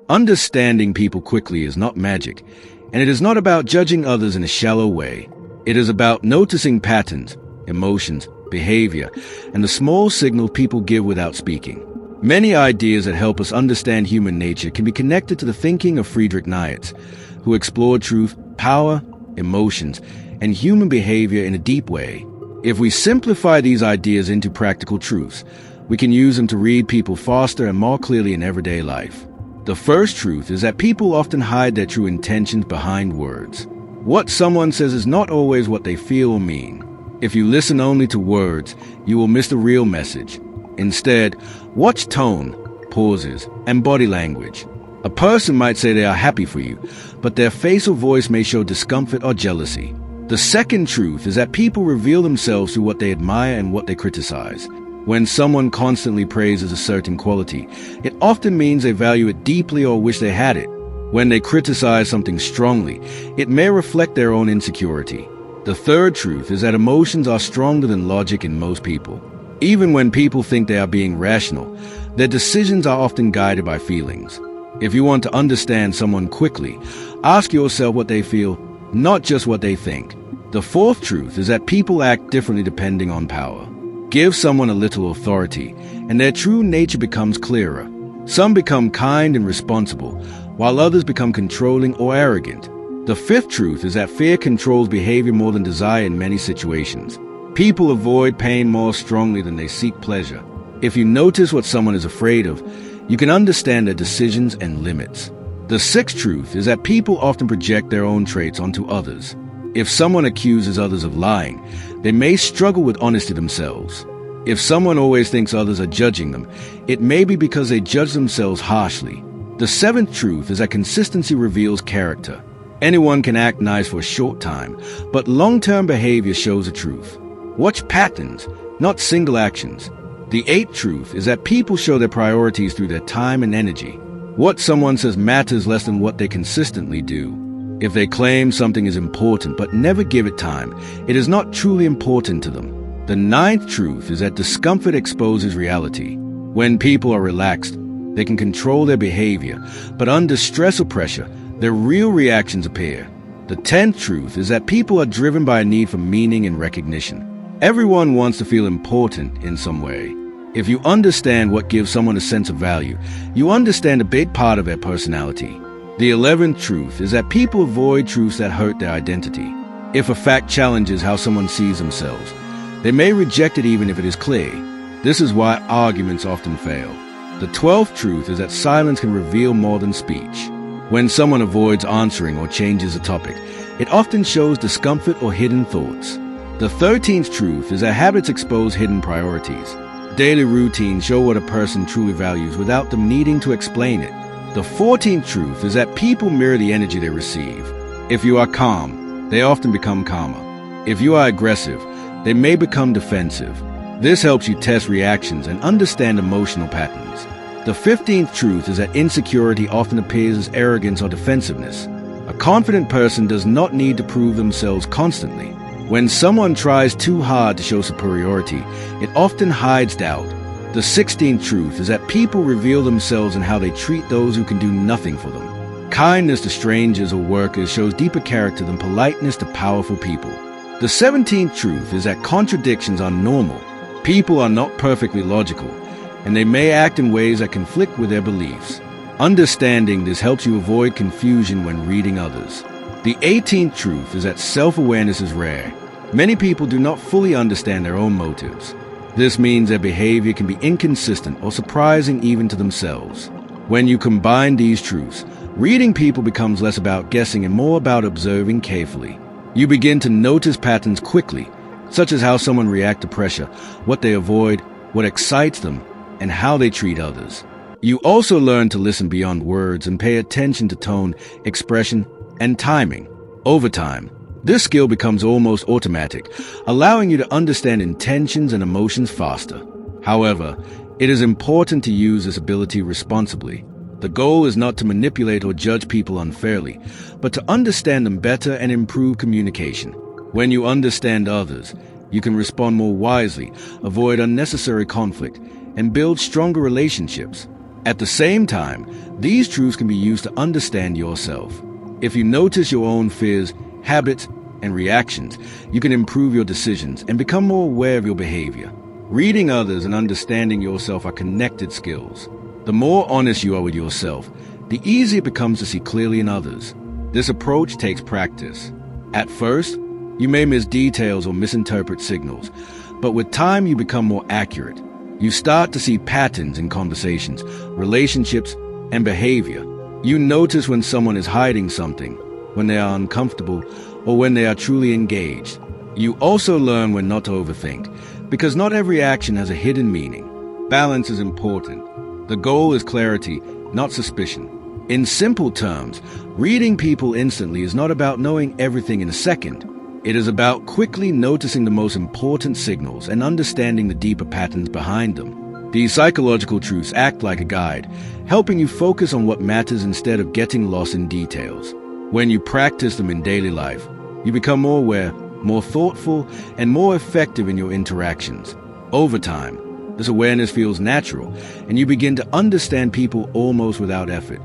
Understanding people quickly is not magic, and it is not about judging others in a shallow way. It is about noticing patterns, emotions, behavior, and the small signals people give without speaking. Many ideas that help us understand human nature can be connected to the thinking of Friedrich Nietzsche, who explored truth, power, emotions, and human behavior in a deep way. If we simplify these ideas into practical truths, we can use them to read people faster and more clearly in everyday life. The first truth is that people often hide their true intentions behind words. What someone says is not always what they feel or mean. If you listen only to words, you will miss the real message. Instead, watch tone, pauses, and body language. A person might say they are happy for you, but their face or voice may show discomfort or jealousy. The second truth is that people reveal themselves through what they admire and what they criticize. When someone constantly praises a certain quality, it often means they value it deeply or wish they had it. When they criticize something strongly, it may reflect their own insecurity. The third truth is that emotions are stronger than logic in most people. Even when people think they are being rational, their decisions are often guided by feelings. If you want to understand someone quickly, ask yourself what they feel, not just what they think. The fourth truth is that people act differently depending on power. Give someone a little authority, and their true nature becomes clearer. Some become kind and responsible, while others become controlling or arrogant. The fifth truth is that fear controls behavior more than desire in many situations. People avoid pain more strongly than they seek pleasure. If you notice what someone is afraid of, you can understand their decisions and limits. The sixth truth is that people often project their own traits onto others. If someone accuses others of lying, they may struggle with honesty themselves. If someone always thinks others are judging them, it may be because they judge themselves harshly. The seventh truth is that consistency reveals character. Anyone can act nice for a short time, but long-term behavior shows the truth. Watch patterns, not single actions. The eighth truth is that people show their priorities through their time and energy. What someone says matters less than what they consistently do. If they claim something is important but never give it time, it is not truly important to them. The ninth truth is that discomfort exposes reality. When people are relaxed, they can control their behavior, but under stress or pressure, their real reactions appear. The 10th truth is that people are driven by a need for meaning and recognition. Everyone wants to feel important in some way. If you understand what gives someone a sense of value, you understand a big part of their personality. The 11th truth is that people avoid truths that hurt their identity. If a fact challenges how someone sees themselves, they may reject it even if it is clear. This is why arguments often fail. The 12th truth is that silence can reveal more than speech. When someone avoids answering or changes the topic, it often shows discomfort or hidden thoughts. The 13th truth is that habits expose hidden priorities. Daily routines show what a person truly values without them needing to explain it. The 14th truth is that people mirror the energy they receive. If you are calm, they often become calmer. If you are aggressive, they may become defensive. This helps you test reactions and understand emotional patterns. The 15th truth is that insecurity often appears as arrogance or defensiveness. A confident person does not need to prove themselves constantly. When someone tries too hard to show superiority, it often hides doubt. The 16th truth is that people reveal themselves in how they treat those who can do nothing for them. Kindness to strangers or workers shows deeper character than politeness to powerful people. The 17th truth is that contradictions are normal. People are not perfectly logical, and they may act in ways that conflict with their beliefs. Understanding this helps you avoid confusion when reading others. The 18th truth is that self-awareness is rare. Many people do not fully understand their own motives. This means their behavior can be inconsistent or surprising even to themselves. When you combine these truths, reading people becomes less about guessing and more about observing carefully. You begin to notice patterns quickly, such as how someone reacts to pressure, what they avoid, what excites them, and how they treat others. You also learn to listen beyond words and pay attention to tone, expression, and timing. Over time, this skill becomes almost automatic, allowing you to understand intentions and emotions faster. However, it is important to use this ability responsibly. The goal is not to manipulate or judge people unfairly, but to understand them better and improve communication. When you understand others, you can respond more wisely, avoid unnecessary conflict, and build stronger relationships. At the same time, these truths can be used to understand yourself. If you notice your own fears, habits, and reactions, you can improve your decisions and become more aware of your behavior. Reading others and understanding yourself are connected skills. The more honest you are with yourself, the easier it becomes to see clearly in others. This approach takes practice. At first, you may miss details or misinterpret signals, but with time you become more accurate. You start to see patterns in conversations, relationships, and behavior. You notice when someone is hiding something, when they are uncomfortable, or when they are truly engaged. You also learn when not to overthink, because not every action has a hidden meaning. Balance is important. The goal is clarity, not suspicion. In simple terms, reading people instantly is not about knowing everything in a second. It is about quickly noticing the most important signals and understanding the deeper patterns behind them. These psychological truths act like a guide, helping you focus on what matters instead of getting lost in details. When you practice them in daily life, you become more aware, more thoughtful, and more effective in your interactions. Over time, this awareness feels natural, and you begin to understand people almost without effort.